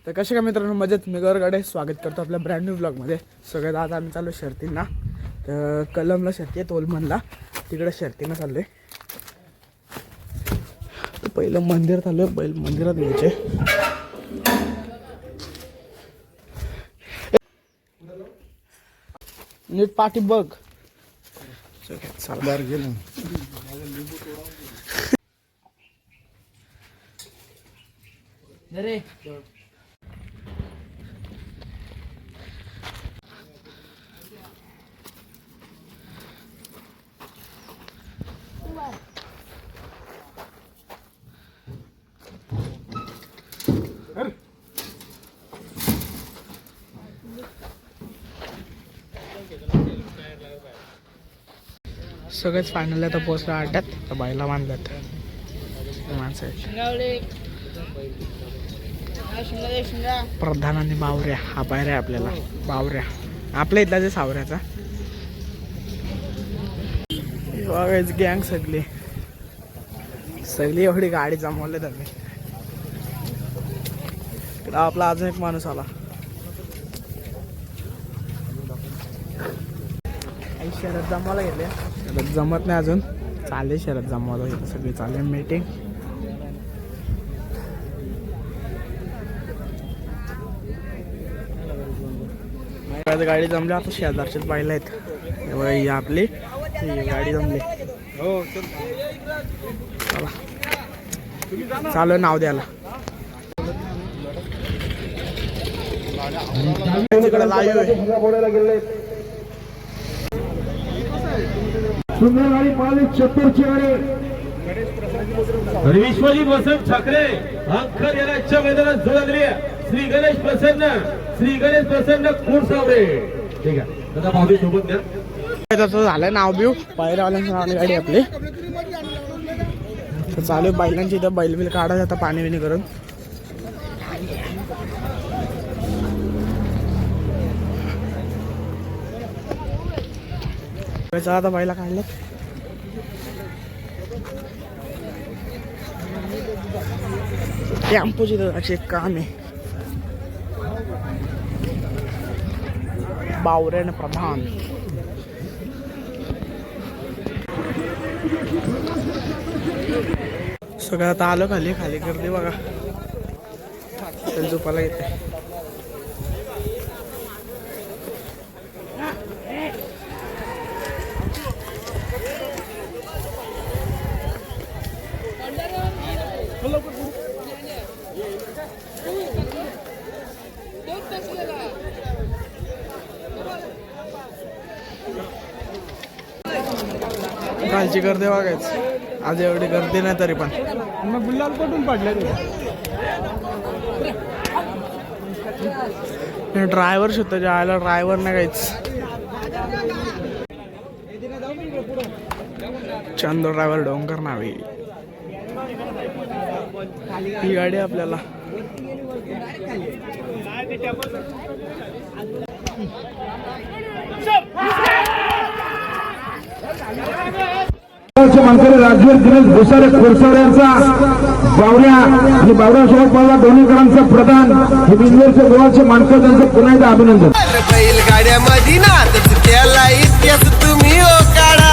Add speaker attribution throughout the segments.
Speaker 1: तर कसे का मित्रांनो, मजेत मी गौरगडे स्वागत करतो आपल्या ब्रँड न्यू ब्लॉगमध्ये. सगळ्यात आज आम्ही चाललो शर्तींना. तर कलमला शर्ती आहे, ओलमनला तिकडे शर्तींना चाललो आहे. तर पहिलं मंदिर चाललो आहे, बैल मंदिरात घ्यायचे. नीट पाठी बघ. चालणार गेलं रे. सगळेच फायनल आता पोचला अड्ड्यात. तर बायला बांधल्यात माणसं. प्रधान आणि बावऱ्या हा पायऱ्या आपल्याला. बावऱ्या आपल्या इथला जे सावऱ्याचा बघायची गँग सगळी सगळी एवढी गाडी जमवले त्यांनी. आपला अजून एक माणूस आला. शरद जमवायला गेले, शरद जमत नाही अजून. चालेल शरद जमवायला सगळी. चालेल मीटिंग. गाडी जमली. आता शेजारचीच बायला आहेत. ही आपली गाडी जमली. हो चला चालू नाव द्यायला. तिकडे लाईव्ह आहे.
Speaker 2: सुंदरवाडी मालिक चतुरची गाडी विश्वजित वसंत ठाकरे अंक देण्याच्या मैदानात जोडले. श्री गणेश प्रसन्न कोरसावरे. ठीक आहे दादा भावी सोबत द्या.
Speaker 1: त्याचं झालं नाव बिव पायऱ्यावाल्यांचं नाव गाडी आपली. तर चालू बैलांची इथं बैल बिल काढायचं आता पाणी बिणी करून. आता बैला काढले. टेम्पोची तर एक काम आहे. बावऱ्याने प्रधान सगळं आता आलो. खाली खाली गर्दी बघा. झोपाला येते. कालची गर्दी बघायच. आज एवढी गर्दी नाही तरी पण मग गुल्लाल कुठून पडले. ड्रायव्हर सुद्धा जायला ड्रायव्हर नाही काहीच. चंद्र ड्रायव्हर डोंगर नावे ही गाडी आपल्याला.
Speaker 2: मानकरी राजवीर दिनेश भुसारे खोरसारे यांचा बावऱ्या आणि बावऱ्यासोबत मला दोन्हीकरांचा प्रधान हे बिंदूरचे गोवाचे मानकर त्यांचं पुन्हा एकदा अभिनंदन.
Speaker 3: बैलगाड्यामध्ये नाच केला इतिहास तुम्ही हो काढा.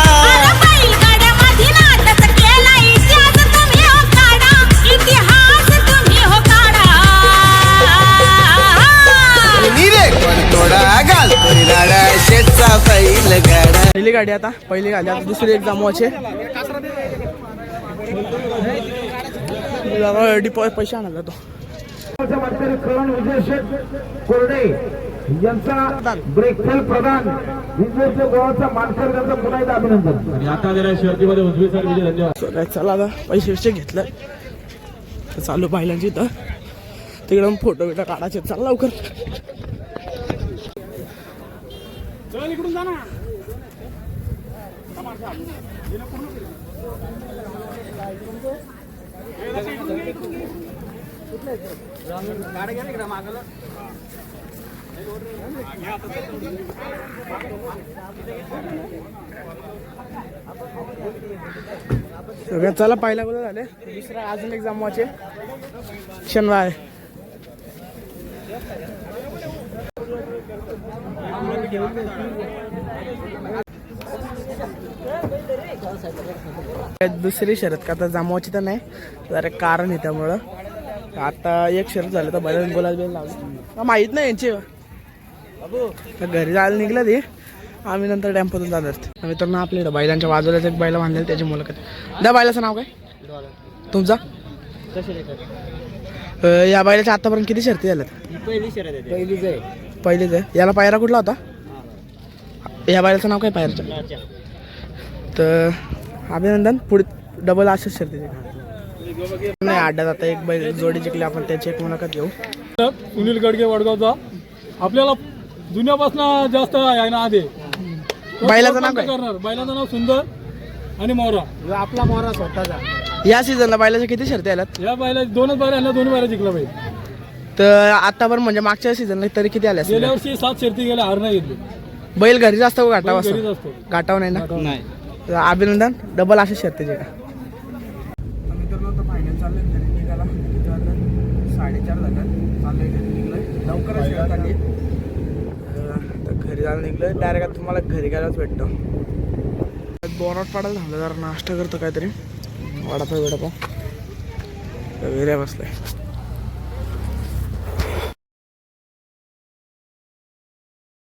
Speaker 1: पहिली गाडी आता दुसरी एक जमवायचे. पैसे आणायला तो
Speaker 2: कोरडे यांचा ब्रेकफेल प्रधान बिंदूरचे गोवाचा मानकर त्यांचं पुन्हा एकदा अभिनंदन. आणि आता जरा शर्तीमध्ये उजवी सर विजय धन्यवाद.
Speaker 1: चला आता पैसे घेतलं. चालू पाहिल्याची तर तिकडं फोटो बिटो काढायचे. चला लवकर. इकडून जा ना. चला पहिला बोल झाले. दुसरा अजून एक जमवायचे. शनिवार दुसरी शर्यत का आता जमवायची तर नाही, जरा कारण आहे त्यामुळं. आता एक शर्यत झालं तर बैलांनी बोलायला बिल लावलं माहीत नाही यांची. तर घरी जायला निघलं ते, आम्ही नंतर डॅम्पमधून जाणार. मित्रांनो आपल्याकडे बैलांच्या बाजूलाच एक बैला बांधलेलं, त्याची मुलाखत. त्या बैलाचं नाव काय तुमचा? या बैलाच्या आतापर्यंत किती शर्ती झाल्यात? पहिलीच आहे. याला पायरा कुठला होता? या बैलाचं नाव काय पायरच्या? तर अभिनंदन. पुढे डबल असेच शर्ती नाही अड्ड्यात. आता एक बैल जोडी जिंकली आपण, त्याची एक मुलाखत घेऊ.
Speaker 4: सुनील गडगे वडगावचा आपल्याला जुन्यापासून जास्त आहे ना आधी.
Speaker 1: बैलाचं नाव काय?
Speaker 4: करणार बैलाचं नाव सुंदर आणि मोरा.
Speaker 1: आपला मोरा स्वतःचा. या सीझनला बैलाच्या किती शर्ती आल्यात?
Speaker 4: या बैला दोनच बैला यांना दोन्ही बैला जिंकला पाहिजे.
Speaker 1: तर आतापर्यंत म्हणजे मागच्या सीझनला तरी किती आल्या
Speaker 4: गेल्या
Speaker 1: असतील?
Speaker 4: वर्षी 7 शर्ती गेल्या, हार नाही घेतली.
Speaker 1: बैल घरी जास्त गाठाव
Speaker 4: घरीच
Speaker 1: असतो?
Speaker 4: असतो.
Speaker 1: गाठाव नाही ना?
Speaker 4: नाही.
Speaker 1: तर अभिनंदन. डबल अशा शर्तीचे का? मित्रांनो तर फायनल चाललंय. घरी निघाला 4:30 झालं. चाललंय घरी निघलोय लवकरच शर्यत आली. तर घरी जायला निघलोय. डायरेक्ट तुम्हाला घरी गेल्याच भेटतो. बोनट पाडायला झालं, जरा नाश्ता करतो काहीतरी, वडापाव वगैरे बसलाय.